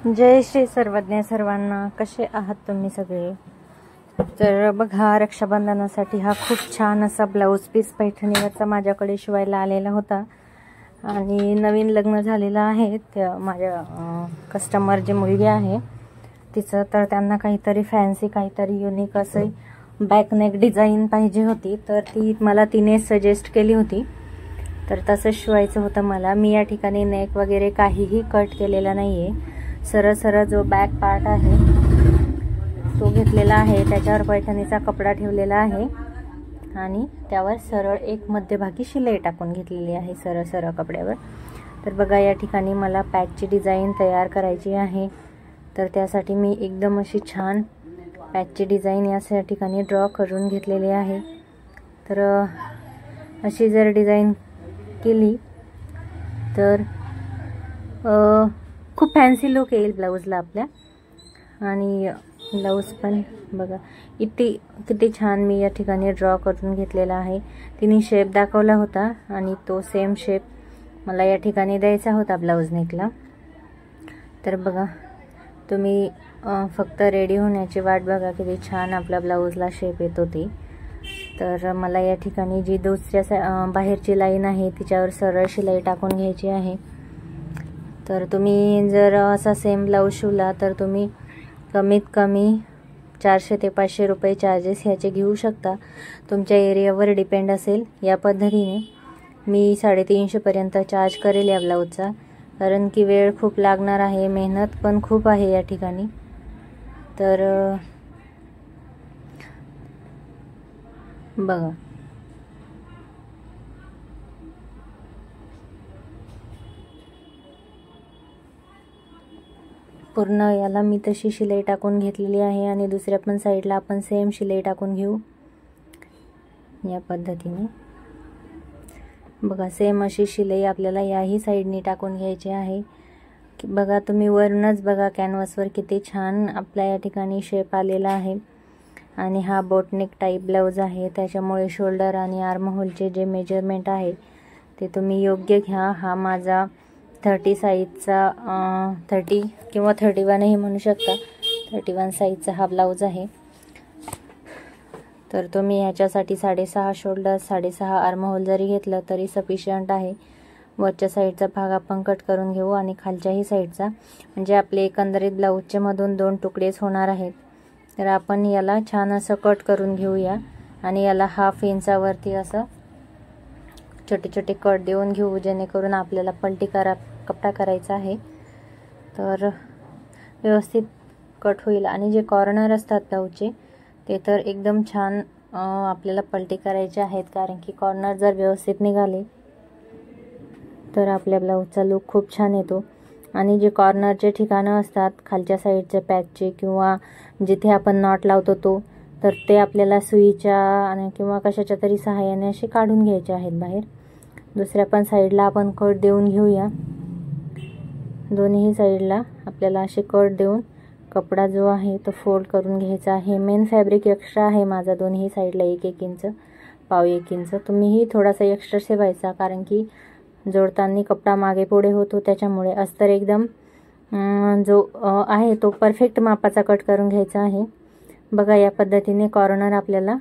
जय श्री सर्वज्ञ सर्वांना. कसे आहात तुम्ही सगळे? तर बघा, रक्षाबंधनासाठी हा खूप छान असा ब्लाऊज पीस पैठणीवरचा माझ्याकडे शिवायला आलेला होता. आणि नवीन लग्न झालेलं आहे त्या माझ्या कस्टमर जी मुलगी आहे तिचं, तर त्यांना काहीतरी फॅन्सी काहीतरी युनिक असे बॅक नेक डिझाईन पाहिजे होती. तर तिने सजेस्ट केली होती, तर तसं शिवायचं होतं मला. मी या ठिकाणी नेक वगैरे काहीही कट केलेला नाही आहे. सरळ सरळ जो बॅक पार्ट आहे तो घेतलेला आहे, त्याच्यावर पैठणीचा कपडा ठेवलेला आहे आणि त्यावर सरळ एक मध्यभागी शिलाई टाकून घेतलेली आहे सरळ सरळ कपड्यावर. तर बघा, या ठिकाणी मला पॅचची डिझाईन तयार करायची आहे. तर त्यासाठी मी एकदम अशी छान पॅचची डिझाईन या ठिकाणी ड्रॉ करून घेतलेली आहे. तर अशी जर डिझाईन केली तर खूप फॅन्सी लुक येईल ब्लाऊजला आपल्या. आणि ब्लाऊज पण बघा किती छान मी या ठिकाणी ड्रॉ करून घेतलेला आहे. तिने शेप दाखवला होता आणि तो सेम शेप मला या ठिकाणी द्यायचा होता ब्लाऊज नेकला. तर बघा, तुम्ही फक्त रेडी होण्याची वाट बघा किती छान आपल्या ब्लाऊजला शेप येतो ते. तर मला या ठिकाणी जी दुसऱ्या बाहेरची लाईन आहे तिच्यावर सरळ शिलाई टाकून घ्यायची आहे. तर तुम्ही जर असा सेम ब्लाऊज शिवला तर तुम्ही कमीत कमी 400 ते 500 रुपये चार्जेस ह्याचे घेऊ शकता. तुमच्या एरियावर डिपेंड असेल. या पद्धतीने मी 350 पर्यंत चार्ज करेल या ब्लाऊजचा, कारण की वेळ खूप लागणार आहे, मेहनत पण खूप आहे या ठिकाणी. तर बघा, पूर्ण याला मी तशी शिलाई टाकून घेतलेली आहे आणि दुसऱ्या पण साईडला आपण सेम शिलाई टाकून घेऊ या पद्धतीने. बघा, सेम अशी शिलाई आपल्याला याही साईडनी टाकून घ्यायची आहे. बघा, तुम्ही वरूनच बघा कॅनव्हासवर किती छान आपल्या या ठिकाणी शेप आलेला आहे. आणि हा बोटनेक टाईप ब्लाऊज आहे, त्याच्यामुळे शोल्डर आणि आर्महोलचे जे मेजरमेंट आहे ते तुम्ही योग्य घ्या. हा माझा 30 साईजचा 30 किंवा 31ही म्हणू शकता, 31 साईजचा हा ब्लाऊज आहे. तर तुम्ही ह्याच्यासाठी 6.5 शोल्डर 6.5 आर्महोल जरी घेतलं तरी सफिशियंट आहे. वरच्या साईडचा भाग आपण कट करून घेऊ आणि खालच्याही साईडचा, म्हणजे आपले एकंदरीत ब्लाऊजचे मधून 2 तुकडेच होणार आहेत. तर आपण याला छान असं कट करून घेऊया आणि याला 1/2 इंचावरती असं छोटे छोटे कट देऊन घेऊ, जेणेकरून आपल्याला पलटी कपडा करायचा आहे. तर व्यवस्थित कट होईल. आणि जे कॉर्नर असतात ब्लाऊजचे ते तर एकदम छान आपल्याला पलटी करायचे आहेत, कारण की कॉर्नर जर व्यवस्थित निघाले तर आपल्या ब्लाऊजचा लुक खूप छान येतो. आणि जे कॉर्नरचे ठिकाणं असतात खालच्या साईडचे पॅचचे किंवा जिथे आपण नॉट लावतो तो, तर ते आपल्याला सुईच्या आणि किंवा कशाच्या तरी सहाय्याने असे काढून घ्यायचे आहेत बाहेर. दुसऱ्या पण साईडला आपण कट देऊन घेऊया. दोन्ही साईडला आपल्याला असे कट देऊन कपडा जो आहे तो फोल्ड करून घ्यायचा आहे. मेन फॅब्रिक एक्स्ट्रा आहे माझा दोन्ही साईडला 1-1 इंच, पाव 1 इंच. तुम्हीही थोडासा एक्स्ट्रा ठेवायचा, कारण की जोडताना कपडा मागे पुढे होतो, त्याच्यामुळे अस्तर एकदम जो आहे तो परफेक्ट मापाचा कट करून घ्यायचा आहे. बघा, या पद्धतीने कॉर्नर आपल्याला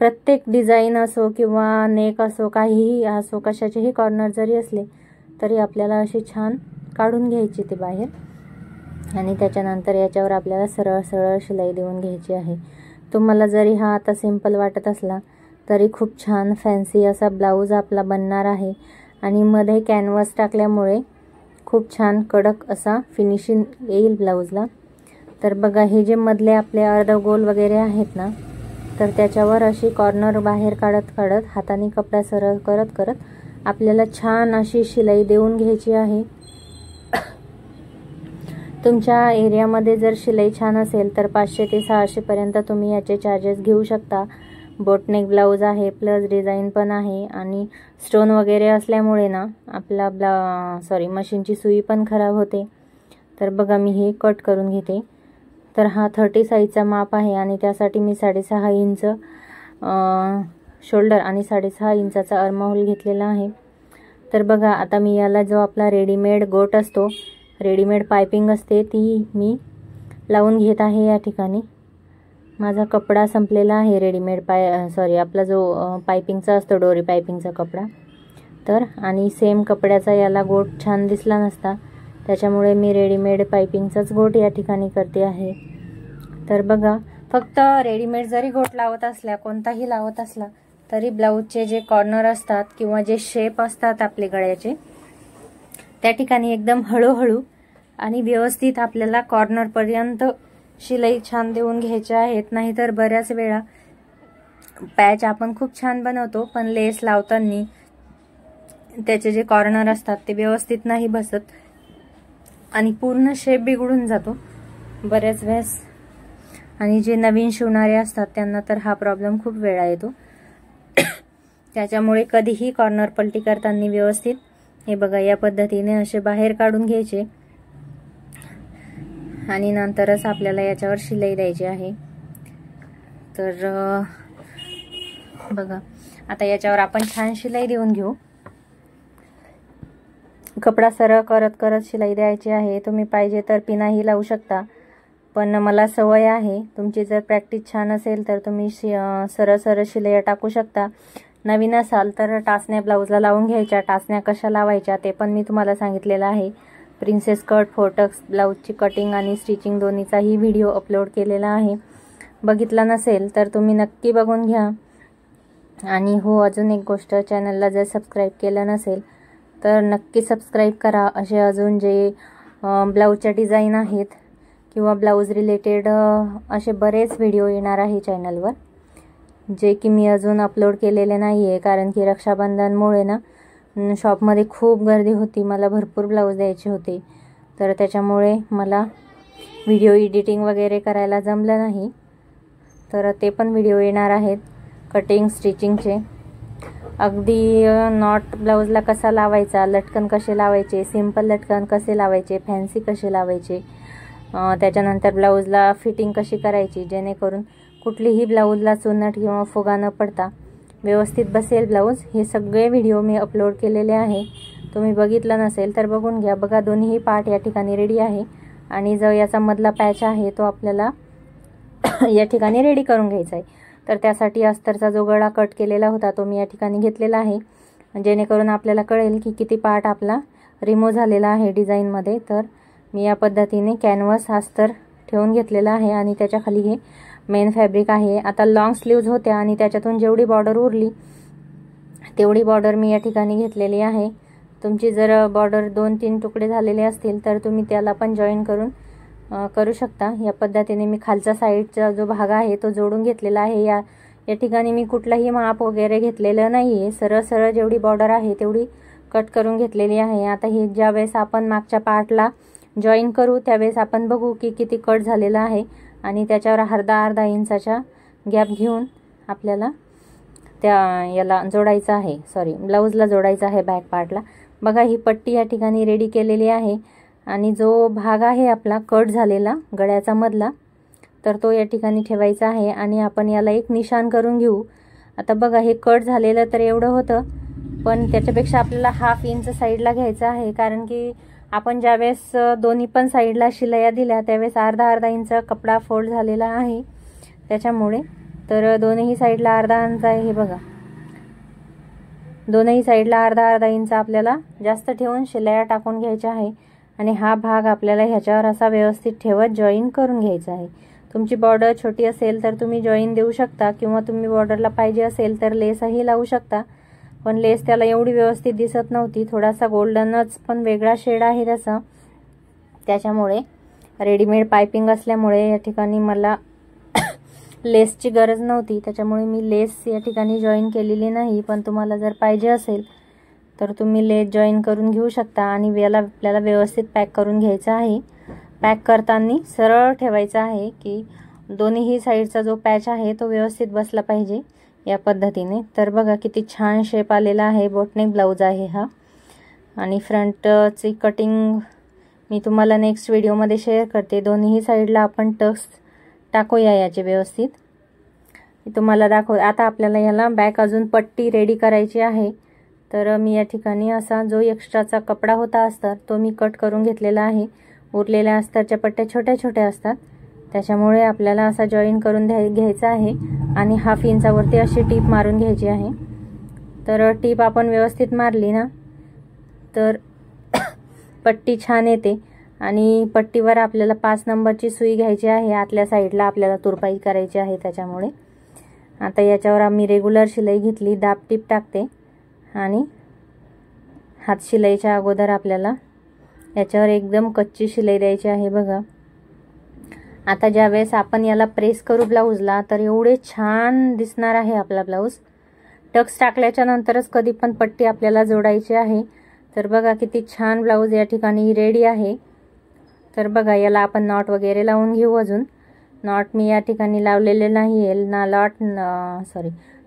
प्रत्येक डिझाईन असो किंवा नेक असो, काहीही असो, कशाचेही कॉर्नर जरी असले तरी आपल्याला असे छान काढून घ्यायचे ते बाहेर. आणि त्याच्यानंतर याच्यावर आपल्याला सरळ सरळ शिलाई देऊन घ्यायची आहे. तुम्हाला जरी हा आता सिंपल वाटत असला तरी खूप छान फॅन्सी असा ब्लाऊज आपला बनणार आहे. आणि मध्ये कॅनव्हास टाकल्यामुळे खूप छान कडक असा फिनिशिंग येईल ब्लाऊजला. तर बघा, हे जे मधले आपले अर्धगोल वगैरे आहेत ना, तर त्याच्यावर अशी कॉर्नर बाहेर काढत काढत हाताने कपडा सरळ करत करत आपल्याला छान अशी शिलाई देऊन घ्यायची आहे. तुमच्या एरियामध्ये जर शिलाई छान असेल तर 500 ते 600 पर्यंत तुम्ही याचे चार्जेस घेऊ शकता. बोटनेक ब्लाऊज आहे, प्लस डिझाईन पण आहे आणि स्टोन वगैरे असल्यामुळे ना आपला मशीनची सुई पण खराब होते. तर बघा, मी हे कट करून घेते. तर हा 30 साईजचा माप आहे आणि त्यासाठी मी 6.5 इंच शोल्डर आणि 6.5 इंचाचा आर्महोल घेतलेला आहे. तर बघा, आता मी याला जो आपला रेडीमेड गोट असतो, रेडीमेड पायपिंग असते ती मी लावून घेत आहे या ठिकाणी. माझा कपडा संपलेला आहे रेडीमेड आपला जो पायपिंगचा असतो डोरी पायपिंगचा कपडा. तर आणि सेम कपड्याचा याला गोट छान दिसला नसता, त्याच्यामुळे मी रेडीमेड पायपिंगचाच गोट या ठिकाणी करते आहे. तर बघा, फक्त रेडीमेड जरी गोट लावत असल्या, कोणताही लावत असला तरी ब्लाऊजचे जे कॉर्नर असतात किंवा जे शेप असतात आपले गळ्याचे, त्या ठिकाणी एकदम हळूहळू आणि व्यवस्थित आपल्याला कॉर्नरपर्यंत शिलाई छान देऊन घ्यायच्या आहेत. नाहीतर बऱ्याच वेळा पॅच आपण खूप छान बनवतो, पण लेस लावताना त्याचे जे कॉर्नर असतात ते व्यवस्थित नाही बसत आणि पूर्ण शेप बिघडून जातो बऱ्याच वेळेस. आणि जे नवीन शिवणारे असतात त्यांना तर हा प्रॉब्लेम खूप वेळा येतो. त्याच्यामुळे कधीही कॉर्नर पलटी करताना व्यवस्थित हे बघा या पद्धतीने असे बाहेर काढून घ्यायचे आणि नंतरच आपल्याला याच्यावर शिलाई द्यायची आहे. तर बघा, आता याच्यावर आपण छान शिलाई देऊन घेऊ. कपडा सरळ करत करत शिलाई द्यायची आहे. तुम्ही पाहिजे तर पिनाही लावू शकता, पण मला सवय आहे. तुमची जर प्रॅक्टिस छान असेल तर तुम्ही सरळ सरळ शिलाई टाकू शकता. नवीन असाल तर टाचण्या ब्लाऊजला लावून घ्यायच्या. टाचण्या कशा लावायच्या ते पण मी तुम्हाला सांगितलेलं आहे. प्रिन्सेस कट, फोर्टक्स ब्लाऊजची कटिंग आणि स्टिचिंग दोन्हीचाही व्हिडिओ अपलोड केलेला आहे. बघितला नसेल तर तुम्ही नक्की बघून घ्या. आणि हो, अजून एक गोष्ट, चॅनलला जर सबस्क्राईब केलं नसेल तर नक्की सबस्क्राईब करा. असे अजून जे ब्लाऊजच्या डिझाईन आहेत किंवा ब्लाऊज रिलेटेड असे बरेच व्हिडिओ येणार आहे चॅनलवर, जे की मी अजून अपलोड केलेले नाही आहे. कारण की रक्षाबंधनमुळे ना शॉपमध्ये खूप गर्दी होती, मला भरपूर ब्लाऊज द्यायचे होते, तर त्याच्यामुळे मला व्हिडिओ एडिटिंग वगैरे करायला जमलं नाही. तर ते पण व्हिडिओ येणार आहेत कटिंग स्टिचिंगचे. अगदी नॉट ब्लाऊजला कसा लावायचा, लटकन कसे लावायचे, सिंपल लटकन कसे लावायचे, फॅन्सी कसे लावायचे, त्याच्यानंतर ब्लाऊजला फिटिंग कशी करायची जेणेकरून कुठलीही ब्लाऊजला चुन्नट किंवा फुगा न पडता व्यवस्थित बसेल ब्लाऊज, हे सगळे व्हिडिओ मी अपलोड केलेले आहे. तुम्ही बघितलं नसेल तर बघून घ्या. बघा, दोन्ही पार्ट या ठिकाणी रेडी आहे आणि जो याचा मधला पॅच आहे तो आपल्याला या ठिकाणी रेडी करून घ्यायचा आहे. तर त्यासाठी अस्तरचा जो गळा कट केलेला होता तो मी या ठिकाणी घेतलेला आहे, जेणेकरून आपल्याला कळेल की किती पार्ट आपला रिमूव्ह झालेला आहे डिझाईनमध्ये. तर मी या पद्धतीने कॅनव्हास अस्तर ठेवून घेतलेला आहे आणि त्याच्या खाली हे मेन फॅब्रिक आहे. आता लॉंग स्लीव्ज होत्या आणि त्याच्यातून जेवढी बॉर्डर उरली तेवढी बॉर्डर मी या ठिकाणी घेतलेली आहे. तुमची जर बॉर्डर 2-3 तुकडे झालेले असतील तर तुम्ही त्याला पण जॉईन करून करू शकता. या पद्धतीने मी खालचा साईडचा जो भाग आहे तो जोडून घेतलेला आहे. या ठिकाणी मी कुठलाही माप वगैरे घेतलेलं नाही आहे. सरळ सरळ जेवढी बॉर्डर आहे तेवढी कट करून घेतलेली आहे. आता हे ज्यावेळेस आपण मागच्या पार्टला जॉईन करू त्यावेळेस आपण बघू की किती कट झालेला आहे आणि त्याच्यावर अर्धा इंचाच्या गॅप घेऊन आपल्याला त्या याला जोडायचं आहे, ब्लाऊजला जोडायचं आहे बॅक पार्टला. बघा, ही पट्टी या ठिकाणी रेडी केलेली आहे आणि जो भाग आहे आपला कट झालेला गळ्याचा मधला, तर तो या ठिकाणी ठेवायचा आहे आणि आपण याला एक निशाण करून घेऊ. आता बघा, हे कट झालेलं तर एवढं होतं, पण त्याच्यापेक्षा आपल्याला 1/2 इंच साईडला घ्यायचं आहे. कारण की आपण ज्यावेळेस दोन्ही पण साईडला शिलाया दिल्या त्यावेळेस अर्धा इंच कपडा फोल्ड झालेला आहे त्याच्यामुळे. तर दोन्ही साईडला अर्धा इंच आहे. हे बघा, दोन्ही साईडला अर्धा इंच आपल्याला जास्त ठेवून शिलाया टाकून घ्यायच्या आहे आणि हा भाग आपल्याला ह्याच्यावर असा व्यवस्थित ठेवत जॉईन करून घ्यायचा आहे. तुमची बॉर्डर छोटी असेल तर तुम्ही जॉईन देऊ शकता किंवा तुम्ही बॉर्डरला पाहिजे असेल तर लेसही लावू शकता. पण लेस त्याला एवढी व्यवस्थित दिसत नव्हती, थोडासा गोल्डनच पण वेगळा शेड आहे त्याचा. त्याच्यामुळे रेडीमेड पायपिंग असल्यामुळे या ठिकाणी मला लेसची गरज नव्हती, त्याच्यामुळे मी लेस या ठिकाणी जॉईन केलेली नाही. पण तुम्हाला जर पाहिजे असेल तर तुम्ही लेस जॉईन करून घेऊ शकता आणि याला आपल्याला व्यवस्थित पॅक करून घ्यायचं आहे. पॅक करताना सरळ ठेवायचं आहे की दोन्हीही साईडचा जो पॅच आहे तो व्यवस्थित बसला पाहिजे या पद्धतीने. तर बघा, किती छान शेप आलेला आहे. बोटनेक ब्लाऊज आहे हा आणि फ्रंटची कटिंग मी तुम्हाला नेक्स्ट व्हिडिओमध्ये शेअर करते. दोन्ही साईडला आपण टक्स टाकूया याचे व्यवस्थित, मी तुम्हाला दाखव. आता आपल्याला याला बॅक अजून पट्टी रेडी करायची आहे. तर मी या ठिकाणी असा जो एक्स्ट्राचा कपडा होता अस्तर तो मी कट करून घेतलेला आहे। उरलेल्या अस्तरच्या पट्ट्या छोट्या छोट्या असतात, त्याच्यामुळे आपल्याला असा जॉईन करून घ्यायचा आहे आणि 1/2 इंचावरती अशी टीप मारून घ्यायची आहे। तर टीप आपण व्यवस्थित मारली ना तर पट्टी छान येते आणि पट्टीवर आपल्याला 5 नंबरची सुई घ्यायची आहे। आतल्या साईडला आपल्याला तुरपाई करायची आहे, त्याच्यामुळे आता याच्यावर आम्ही रेग्युलर शिलाई घेतली, दाब टीप टाकते आणि हात शिलाईच्या अगोदर आपल्याला याच्यावर एकदम कच्ची शिलाई द्यायची आहे बघा। आता ज्यावेळेस आपण याला प्रेस करू ब्लाऊजला तर एवढे छान दिसणार आहे आपला ब्लाऊज। टक्स टाकल्याच्या नंतरच कधी पण पट्टी आपल्याला जोडायची आहे। तर बघा किती छान ब्लाऊज या ठिकाणी रेडी आहे। तर बघा याला आपण नॉट वगैरे लावून घेऊ। अजून नॉट मी या ठिकाणी लावलेले नाही आहे ना,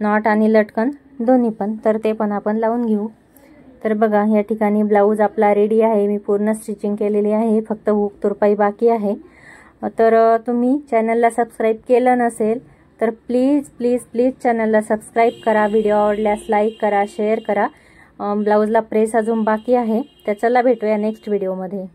नॉट आणि लटकन दोन्ही पण, तर ते पण आपण लावून घेऊ। तर बघा या ठिकाणी ब्लाऊज आपला रेडी आहे। मी पूर्ण स्टिचिंग केलेली आहे, फक्त हुक तुरपाई बाकी आहे। तर तुम्ही चॅनलला सबस्क्राईब केलं नसेल तर प्लीज प्लीज प्लीज चॅनलला सबस्क्राईब करा, व्हिडिओ आवडल्यास लाईक करा, शेअर करा। ब्लाऊजला प्रेस अजून बाकी आहे। तर चला भेटूया नेक्स्ट व्हिडिओमध्ये।